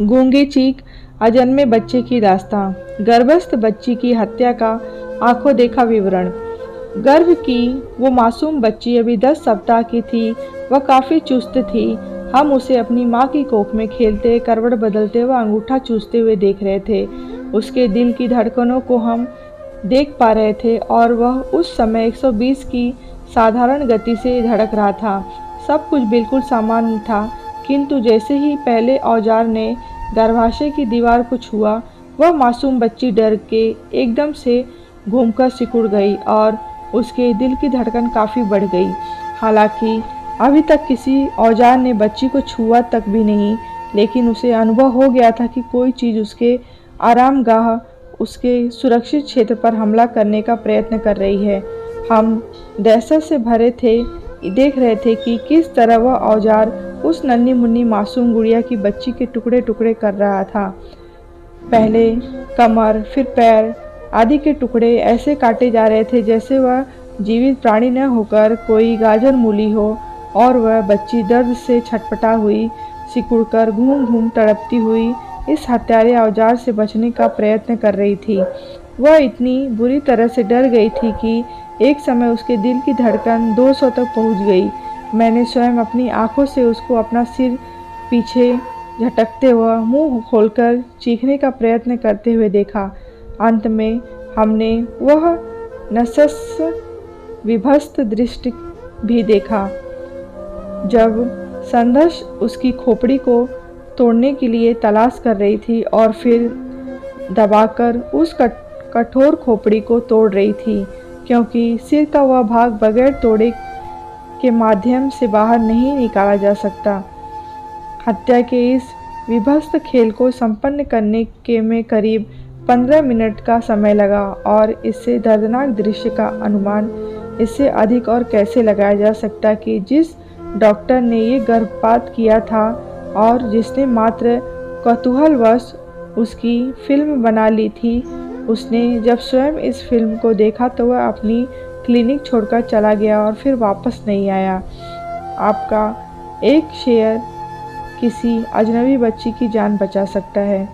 गूंगे चीख, अजन्मे बच्चे की दास्तां, गर्भस्थ बच्ची की हत्या का आंखों देखा विवरण। गर्भ की वो मासूम बच्ची अभी 10 सप्ताह की थी। वह काफ़ी चुस्त थी। हम उसे अपनी माँ की कोख में खेलते, करवट बदलते व अंगूठा चूसते हुए देख रहे थे। उसके दिल की धड़कनों को हम देख पा रहे थे और वह उस समय 120 की साधारण गति से धड़क रहा था। सब कुछ बिल्कुल सामान्य था, किंतु जैसे ही पहले औजार ने गर्भाशय की दीवार को छुआ, वह मासूम बच्ची डर के एकदम से घूमकर सिकुड़ गई और उसके दिल की धड़कन काफ़ी बढ़ गई। हालांकि अभी तक किसी औजार ने बच्ची को छुआ तक भी नहीं, लेकिन उसे अनुभव हो गया था कि कोई चीज़ उसके आरामगाह, उसके सुरक्षित क्षेत्र पर हमला करने का प्रयत्न कर रही है। हम दहशत से भरे थे, देख रहे थे कि किस तरह वह औजार उस नन्ही मुन्नी मासूम गुड़िया की बच्ची के टुकड़े टुकड़े कर रहा था। पहले कमर, फिर पैर आदि के टुकड़े ऐसे काटे जा रहे थे जैसे वह जीवित प्राणी न होकर कोई गाजर मूली हो, और वह बच्ची दर्द से छटपटा हुई, सिकुड़कर घूम घूम तड़पती हुई इस हत्यारे औजार से बचने का प्रयत्न कर रही थी। वह इतनी बुरी तरह से डर गई थी कि एक समय उसके दिल की धड़कन 200 तक पहुंच गई। मैंने स्वयं अपनी आंखों से उसको अपना सिर पीछे झटकते हुए मुंह खोलकर चीखने का प्रयत्न करते हुए देखा। अंत में हमने वह नसस विभस्त दृश्य भी देखा जब संघर्ष उसकी खोपड़ी को तोड़ने के लिए तलाश कर रही थी और फिर दबाकर उस कठोर खोपड़ी को तोड़ रही थी, क्योंकि सिर का वह भाग बगैर तोड़े के माध्यम से बाहर नहीं निकाला जा सकता। हत्या के इस विभत्स खेल को संपन्न करने के में करीब 15 मिनट का समय लगा, और इससे दर्दनाक दृश्य का अनुमान इससे अधिक और कैसे लगाया जा सकता कि जिस डॉक्टर ने ये गर्भपात किया था और जिसने मात्र कौतूहलवश उसकी फिल्म बना ली थी, उसने जब स्वयं इस फिल्म को देखा तो वह अपनी क्लिनिक छोड़कर चला गया और फिर वापस नहीं आया। आपका एक शेयर किसी अजनबी बच्ची की जान बचा सकता है।